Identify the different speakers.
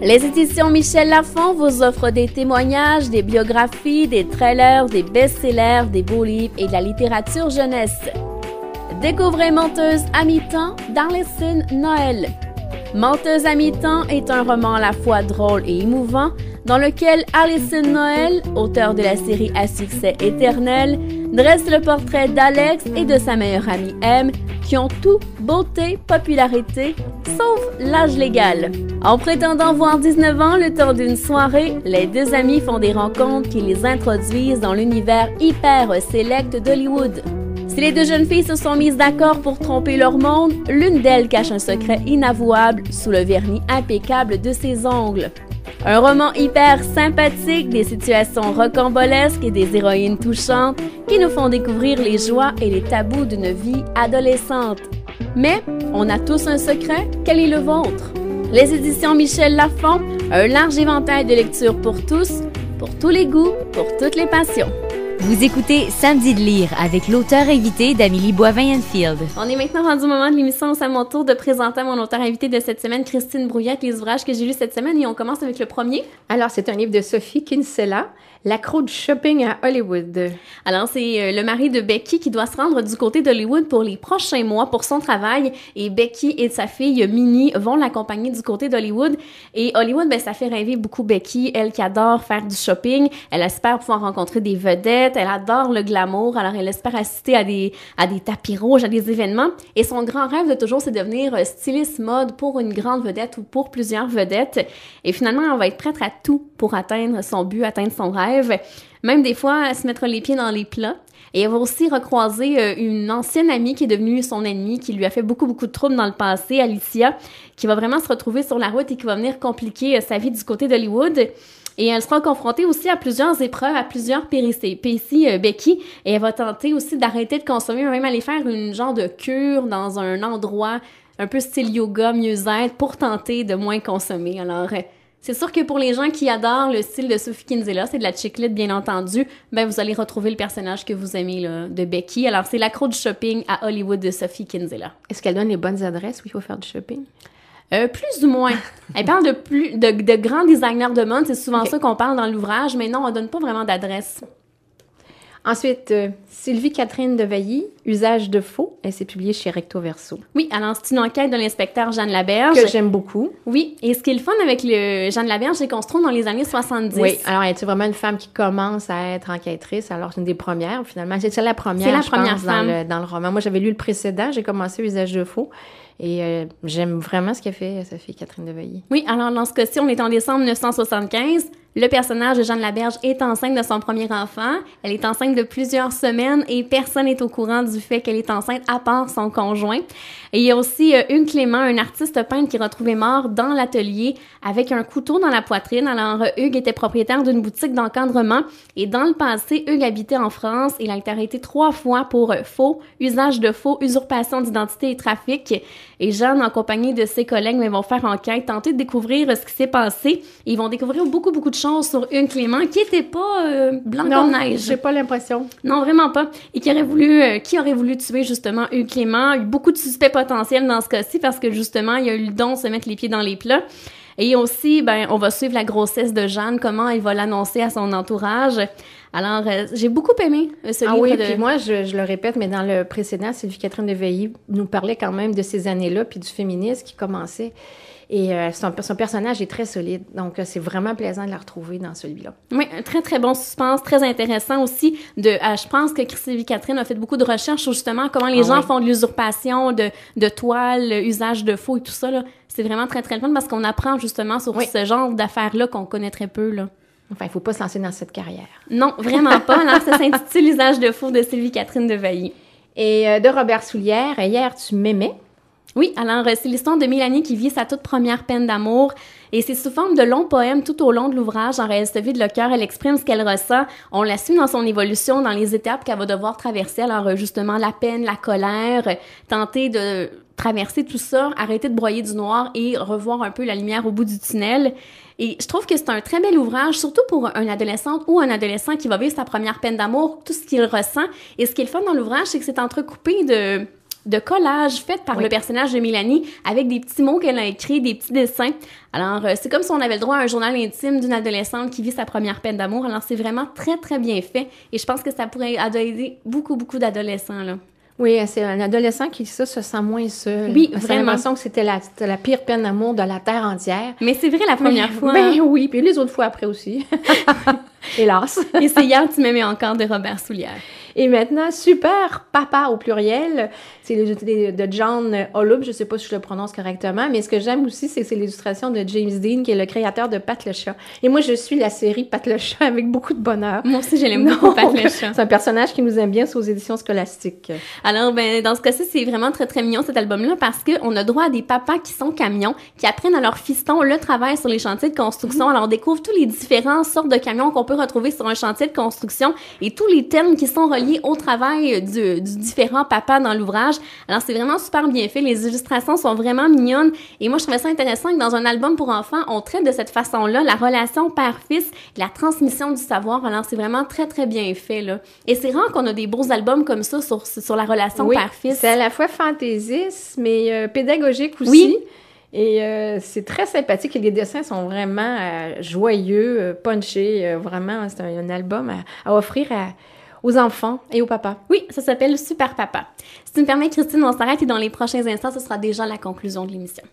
Speaker 1: Les éditions Michel Lafon vous offrent des témoignages, des biographies, des trailers, des best-sellers, des beaux livres et de la littérature jeunesse. Découvrez Menteuse à mi-temps d'Arlécine Noël. Menteuse à mi-temps est un roman à la fois drôle et émouvant dans lequel Arlécine Noël, auteure de la série à succès éternel, dresse le portrait d'Alex et de sa meilleure amie M, qui ont tout beauté, popularité, sauf l'âge légal. En prétendant voir 19 ans le temps d'une soirée, les deux amis font des rencontres qui les introduisent dans l'univers hyper select d'Hollywood. Si les deux jeunes filles se sont mises d'accord pour tromper leur monde, l'une d'elles cache un secret inavouable sous le vernis impeccable de ses ongles. Un roman hyper sympathique, des situations rocambolesques et des héroïnes touchantes qui nous font découvrir les joies et les tabous d'une vie adolescente. Mais on a tous un secret, quel est le vôtre? Les éditions Michel Lafon, un large éventail de lectures pour tous les goûts, pour toutes les passions.
Speaker 2: Vous écoutez Samedi de lire avec l'auteur invité d'Amélie Boivin-Enfield.
Speaker 1: On est maintenant rendu au moment de l'émission où c'est à mon tour de présenter mon auteur invité de cette semaine, Christine Brouillette, les ouvrages que j'ai lus cette semaine, et on commence avec le premier.
Speaker 3: Alors, c'est un livre de Sophie Kinsella, L'accro du shopping à Hollywood.
Speaker 1: Alors, c'est le mari de Becky qui doit se rendre du côté d'Hollywood pour les prochains mois pour son travail, et Becky et sa fille Minnie vont l'accompagner du côté d'Hollywood. Et Hollywood, ben, ça fait rêver beaucoup Becky, elle qui adore faire du shopping, elle espère pouvoir rencontrer des vedettes, elle adore le glamour, alors elle espère assister à des tapis rouges, à des événements. Et son grand rêve de toujours, c'est de devenir styliste mode pour une grande vedette ou pour plusieurs vedettes. Et finalement, elle va être prête à tout pour atteindre son but, atteindre son rêve. Même des fois, à se mettre les pieds dans les plats. Et elle va aussi recroiser une ancienne amie qui est devenue son ennemie, qui lui a fait beaucoup de troubles dans le passé, Alicia, qui va vraiment se retrouver sur la route et qui va venir compliquer sa vie du côté d'Hollywood. Et elle sera confrontée aussi à plusieurs épreuves, à plusieurs péripéties, Becky, et elle va tenter aussi d'arrêter de consommer, même aller faire une genre de cure dans un endroit un peu style yoga, mieux-être, pour tenter de moins consommer. Alors, c'est sûr que pour les gens qui adorent le style de Sophie Kinsella, c'est de la chick lit, bien entendu, ben vous allez retrouver le personnage que vous aimez là, de Becky. Alors, c'est L'accro du shopping à Hollywood de Sophie Kinsella.
Speaker 3: Est-ce qu'elle donne les bonnes adresses où il faut faire du shopping?
Speaker 1: Plus ou moins. Elle parle de grands designers de mode, c'est souvent ça qu'on parle dans l'ouvrage, mais non, on donne pas vraiment d'adresse.
Speaker 3: Ensuite, Sylvie Catherine de Veilly, Usage de faux. Elle s'est publiée chez Recto Verso.
Speaker 1: Oui, alors c'est une enquête de l'inspecteur Jeanne Laberge.
Speaker 3: Que j'aime beaucoup.
Speaker 1: Oui, et ce qui est le fun avec Jeanne Laberge, c'est qu'on se trouve dans les années 70.
Speaker 3: Oui, alors elle est vraiment une femme qui commence à être enquêtrice. Alors, c'est une des premières, finalement. C'est la première,
Speaker 1: c'est la première femme.
Speaker 3: Dans le roman. Moi, j'avais lu le précédent, j'ai commencé Usage de faux. Et j'aime vraiment ce qu'elle fait, Sophie Catherine de Veilly.
Speaker 1: Oui, alors dans ce cas-ci, on est en décembre 1975. Le personnage de Jeanne Laberge est enceinte de son premier enfant. Elle est enceinte de plusieurs semaines et personne n'est au courant du fait qu'elle est enceinte à part son conjoint. Et il y a aussi Hugues Clément, un artiste peintre qui est retrouvé mort dans l'atelier avec un couteau dans la poitrine. Alors, Hugues était propriétaire d'une boutique d'encadrement et dans le passé, Hugues habitait en France. Il a été arrêté 3 fois pour faux, usage de faux, usurpation d'identité et trafic. Et Jeanne, en compagnie de ses collègues, vont faire enquête, tenter de découvrir ce qui s'est passé. Et ils vont découvrir beaucoup de choses sur Hugues Clément qui était pas blanc comme neige.
Speaker 3: J'ai pas l'impression.
Speaker 1: Non, vraiment pas. Et qui aurait voulu tuer justement Hugues Clément. Il y a eu beaucoup de suspects potentiels dans ce cas-ci parce que justement, il a eu le don de se mettre les pieds dans les plats. Et aussi, on va suivre la grossesse de Jeanne, comment elle va l'annoncer à son entourage. Alors, j'ai beaucoup aimé ce livre.
Speaker 3: Ah oui, puis moi, je le répète, mais dans le précédent, Sylvie Catherine de Veilly nous parlait quand même de ces années-là, puis du féminisme qui commençait. Et son personnage est très solide. Donc, c'est vraiment plaisant de la retrouver dans celui-là.
Speaker 1: Oui, un très, très bon suspense, très intéressant aussi. Je pense que Sylvie Catherine a fait beaucoup de recherches sur justement comment les gens font de l'usurpation de toiles, usage de faux et tout ça, là. C'est vraiment très, très fun parce qu'on apprend justement sur ce genre d'affaires-là qu'on connaît très peu, là.
Speaker 3: Enfin, il ne faut pas se lancer dans cette carrière.
Speaker 1: Non, vraiment pas. Alors, ça s'intitule Usage de faux de Sylvie Catherine de Veilly.
Speaker 3: Et de Robert Soulière, Hier, tu m'aimais.
Speaker 1: Oui, alors c'est l'histoire de Mélanie qui vit sa toute première peine d'amour et c'est sous forme de longs poèmes tout au long de l'ouvrage. En Elle se vide le cœur, elle exprime ce qu'elle ressent. On la suit dans son évolution, dans les étapes qu'elle va devoir traverser. Alors justement, la peine, la colère, tenter de traverser tout ça, arrêter de broyer du noir et revoir un peu la lumière au bout du tunnel. Et je trouve que c'est un très bel ouvrage, surtout pour un adolescente ou un adolescent qui va vivre sa première peine d'amour, tout ce qu'il ressent. Et ce qui est le fun dans l'ouvrage, c'est que c'est entrecoupé de collages faits par
Speaker 3: Oui.
Speaker 1: le personnage de Mélanie avec des petits mots qu'elle a écrits, des petits dessins. Alors, c'est comme si on avait le droit à un journal intime d'une adolescente qui vit sa première peine d'amour. Alors, c'est vraiment très, très bien fait et je pense que ça pourrait aider beaucoup, beaucoup d'adolescents, là.
Speaker 3: Oui, c'est un adolescent qui ça, se sent moins seul.
Speaker 1: Oui,
Speaker 3: C'est
Speaker 1: vraiment.
Speaker 3: l'impression que c'était la pire peine d'amour de la Terre entière.
Speaker 1: Mais c'est vrai la première fois.
Speaker 3: Ben
Speaker 1: hein.
Speaker 3: oui, puis les autres fois après aussi. Hélas.
Speaker 1: Et c'est Hier, tu m'aimais encore de Robert Soulière.
Speaker 3: Et maintenant, Super Papa au pluriel, c'est de John Holub, je sais pas si je le prononce correctement, mais ce que j'aime aussi, c'est l'illustration de James Dean, qui est le créateur de Pat le chat. Et moi, je suis la série Pat le chat avec beaucoup de bonheur.
Speaker 1: Moi aussi, je l'aime beaucoup, Pat le chat.
Speaker 3: C'est un personnage qui nous aime bien, c'est aux éditions scolastiques.
Speaker 1: Alors, ben, dans ce cas-ci, c'est vraiment très, très mignon, cet album-là, parce qu'on a droit à des papas qui sont camions, qui apprennent à leurs fistons le travail sur les chantiers de construction. Alors, on découvre tous les différentes sortes de camions qu'on peut retrouver sur un chantier de construction et tous les termes qui sont reliés au travail du différent papa dans l'ouvrage. Alors, c'est vraiment super bien fait. Les illustrations sont vraiment mignonnes. Et moi, je trouvais ça intéressant que dans un album pour enfants, on traite de cette façon-là la relation père-fils, la transmission du savoir. Alors, c'est vraiment très, très bien fait, là. Et c'est rare qu'on a des beaux albums comme ça sur la relation
Speaker 3: Oui,
Speaker 1: père-fils.
Speaker 3: c'est à la fois fantaisiste, mais pédagogique aussi.
Speaker 1: Oui.
Speaker 3: Et c'est très sympathique et les dessins sont vraiment joyeux, punchés. Vraiment, c'est un album à offrir aux enfants et aux papas.
Speaker 1: Oui, ça s'appelle Super Papa. Si tu me permets, Christine, on s'arrête et dans les prochains instants, ce sera déjà la conclusion de l'émission.